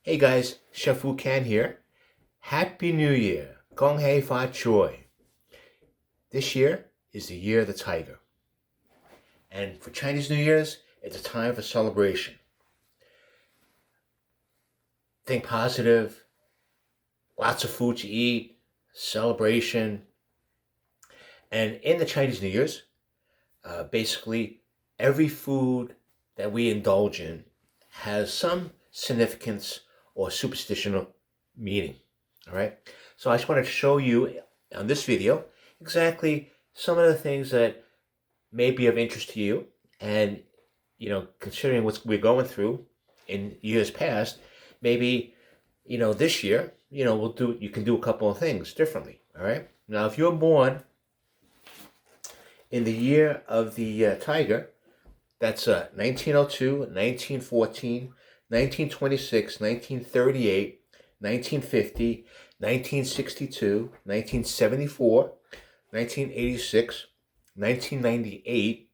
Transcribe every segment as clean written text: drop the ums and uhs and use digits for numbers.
Hey guys, Chef Wu Can here. Happy New Year. Gong Hei Fa Choi. This year is the year of the tiger. And for Chinese New Year's, it's a time for celebration. Think positive, lots of food to eat, celebration. And in the Chinese New Year's, basically every food that we indulge in has some significance or superstitional meaning. All right. So I just wanted to show you on this video exactly some of the things that may be of interest to you. And, considering what we're going through in years past, maybe, this year, you can do a couple of things differently. All right. Now, if you're born in the year of the tiger, that's 1902, 1914, 1926, 1938, 1950, 1962, 1974, 1986, 1998,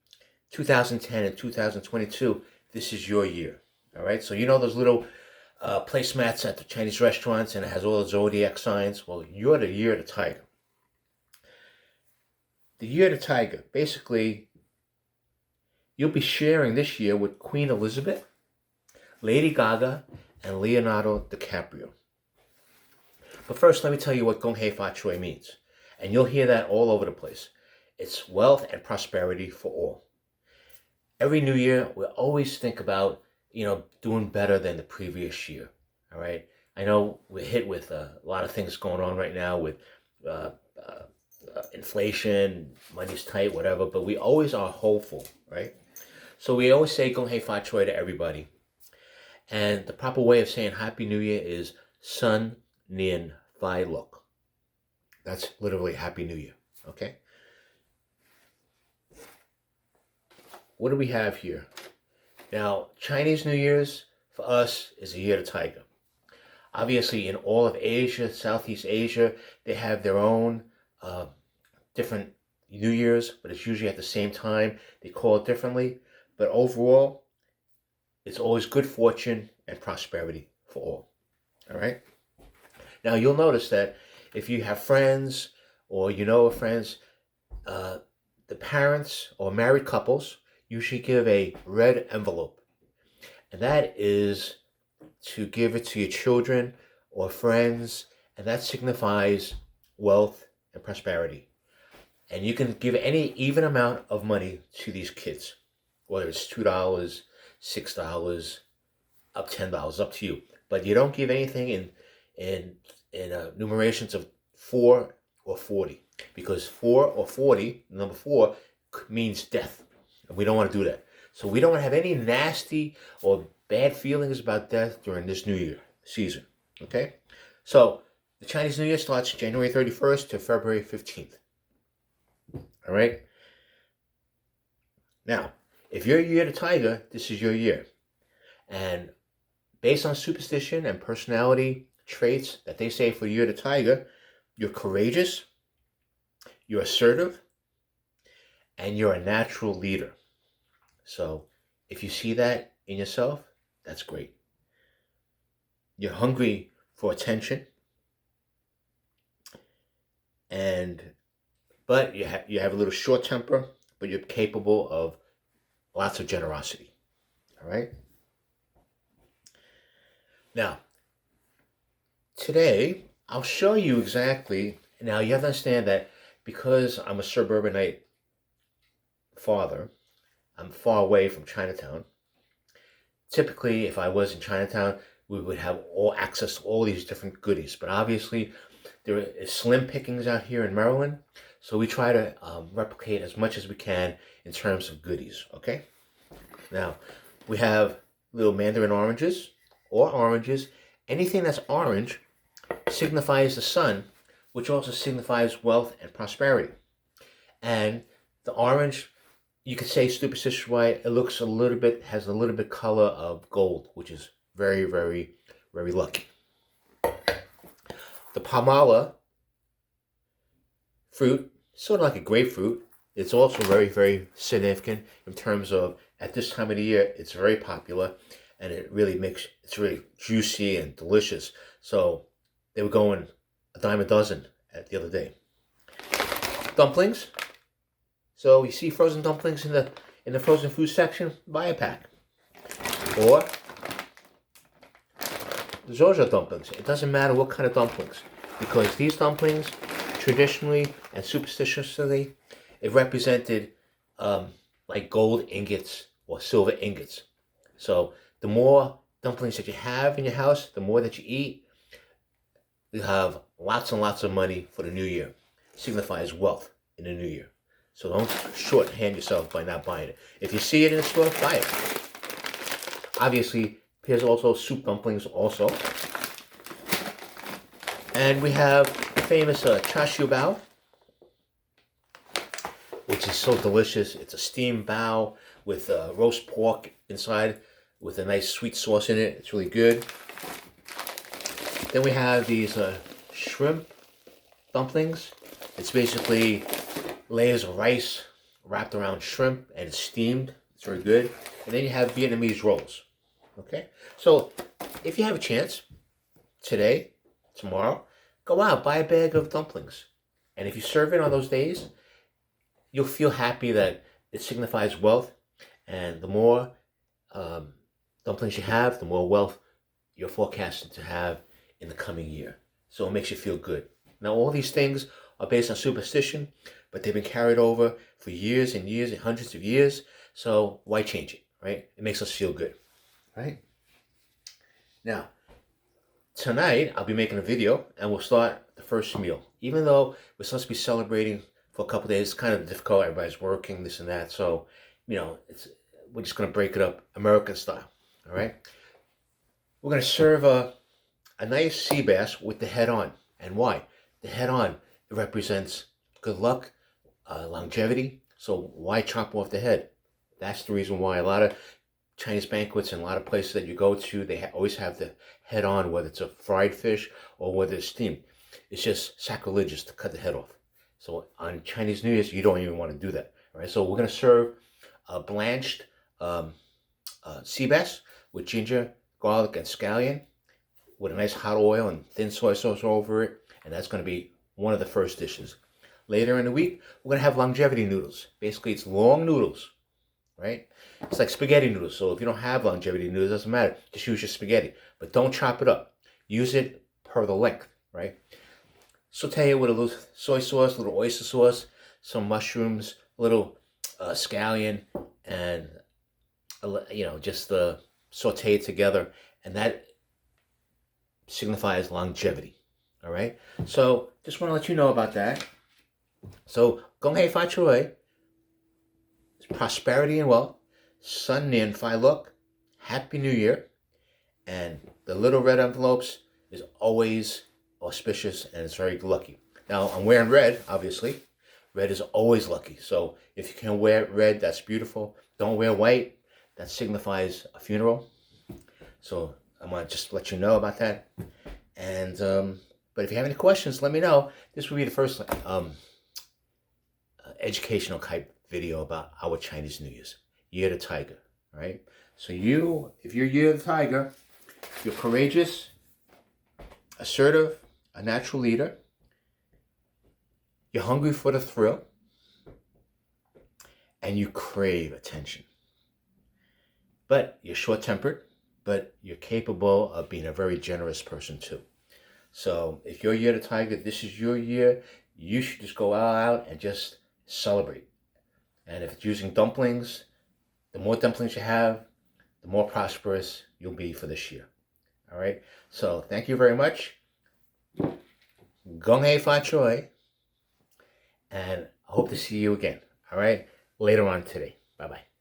2010, and 2022. This is your year. All right. So, those little placemats at the Chinese restaurants and it has all the zodiac signs? Well, you're the year of the tiger. The year of the tiger, basically, you'll be sharing this year with Queen Elizabeth, Lady Gaga, and Leonardo DiCaprio. But first, let me tell you what Gong Hei Fa Choi means. And you'll hear that all over the place. It's wealth and prosperity for all. Every new year, we always think about, doing better than the previous year. All right. I know we're hit with a lot of things going on right now with inflation, money's tight, whatever, but we always are hopeful, right? So we always say Gong Hei Fa Choi to everybody. And the proper way of saying Happy New Year is Sun Nian Fai Lok. That's literally Happy New Year, okay? What do we have here? Now, Chinese New Year's for us is the year of the tiger. Obviously, in all of Asia, Southeast Asia, they have their own different New Year's, but it's usually at the same time. They call it differently. But overall, it's always good fortune and prosperity for all. All right? Now, you'll notice that if you have friends or you know of friends, the parents or married couples usually give a red envelope. And that is to give it to your children or friends, and that signifies wealth and prosperity. And you can give any even amount of money to these kids, whether it's $2, $6, up $10, up to you. But you don't give anything in numerations of 4 or 40, because 4 or 40, number 4, means death. And we don't want to do that. So we don't have any nasty or bad feelings about death during this New Year season. Okay? So the Chinese New Year starts January 31st to February 15th. All right? Now, if you're a year of the tiger, this is your year. And based on superstition and personality traits that they say for the year of the tiger, you're courageous, you're assertive, and you're a natural leader. So if you see that in yourself, that's great. You're hungry for attention, but you have a little short temper, but you're capable of lots of generosity. All right? Now, today, I'll show you exactly. Now, you have to understand that because I'm a suburbanite father, I'm far away from Chinatown. Typically, if I was in Chinatown, we would have all access to all these different goodies. But obviously, there is slim pickings out here in Maryland. So we try to replicate as much as we can in terms of goodies, okay? Now, we have little mandarin oranges or oranges. Anything that's orange signifies the sun, which also signifies wealth and prosperity. And the orange, you could say superstitious white, it looks has a little bit color of gold, which is very, very, very lucky. The pomala fruit, sort of like a grapefruit, it's also very, very significant in terms of, at this time of the year, it's very popular. and it's really juicy and delicious. So they were going a dime a dozen at the other day. Dumplings. So you see frozen dumplings in the frozen food section, buy a pack. Or Zoja dumplings. It doesn't matter what kind of dumplings, because these dumplings, traditionally and superstitiously, it represented like gold ingots or silver ingots. So the more dumplings that you have in your house, the more that you eat, you have lots and lots of money for the new year. It signifies wealth in the new year. So don't shorthand yourself by not buying it. If you see it in the store, buy it. Obviously, here's also soup dumplings also. And we have famous chashu bao, which is so delicious. It's a steamed bao with roast pork inside with a nice sweet sauce in it. It's really good. Then we have these shrimp dumplings. It's basically layers of rice wrapped around shrimp and it's steamed. It's very good. And then you have Vietnamese rolls. Okay? So if you have a chance, today, tomorrow, go out, buy a bag of dumplings. And if you serve it on those days, you'll feel happy that it signifies wealth. And the more dumplings you have, the more wealth you're forecasted to have in the coming year. So it makes you feel good. Now, all these things are based on superstition, but they've been carried over for years and years and hundreds of years. So why change it, right? It makes us feel good, right? Now, tonight, I'll be making a video and we'll start the first meal. Even though we're supposed to be celebrating for a couple of days, it's kind of difficult. Everybody's working, this and that. So, we're just going to break it up American style, all right? We're going to serve a nice sea bass with the head on. And why? The head on, it represents good luck, longevity. So why chop off the head? That's the reason why a lot of Chinese banquets and a lot of places that you go to, they always have the head on, whether it's a fried fish or whether it's steamed. It's just sacrilegious to cut the head off. So on Chinese New Year's, you don't even want to do that. Right? So we're going to serve a blanched sea bass with ginger, garlic, and scallion with a nice hot oil and thin soy sauce over it. And that's going to be one of the first dishes. Later in the week, we're going to have longevity noodles. Basically, it's long noodles, right? It's like spaghetti noodles. So if you don't have longevity noodles, it doesn't matter. Just use your spaghetti. But don't chop it up. Use it per the length, right? Saute it with a little soy sauce, a little oyster sauce, some mushrooms, a little scallion, and just saute it together. And that signifies longevity. All right. So just want to let you know about that. So Gong Hei Fa Choi, prosperity and wealth, Sun Nian Fai Look, Happy New Year, and the little red envelopes is always auspicious and it's very lucky. Now I'm wearing red, obviously. Red is always lucky. So if you can wear red, that's beautiful. Don't wear white. That signifies a funeral. So I want to just let you know about that. And but if you have any questions, let me know. This will be the first educational type video about our Chinese New Year's. Year of the Tiger, right? So if you're Year of the Tiger, you're courageous, assertive, a natural leader. You're hungry for the thrill, and you crave attention. But you're short-tempered, but you're capable of being a very generous person too. So if you're Year of the Tiger, this is your year. You should just go out and just celebrate. And if it's using dumplings, the more dumplings you have, the more prosperous you'll be for this year. All right? So thank you very much. Gong Hei Fa Choi. And I hope to see you again. All right? Later on today. Bye-bye.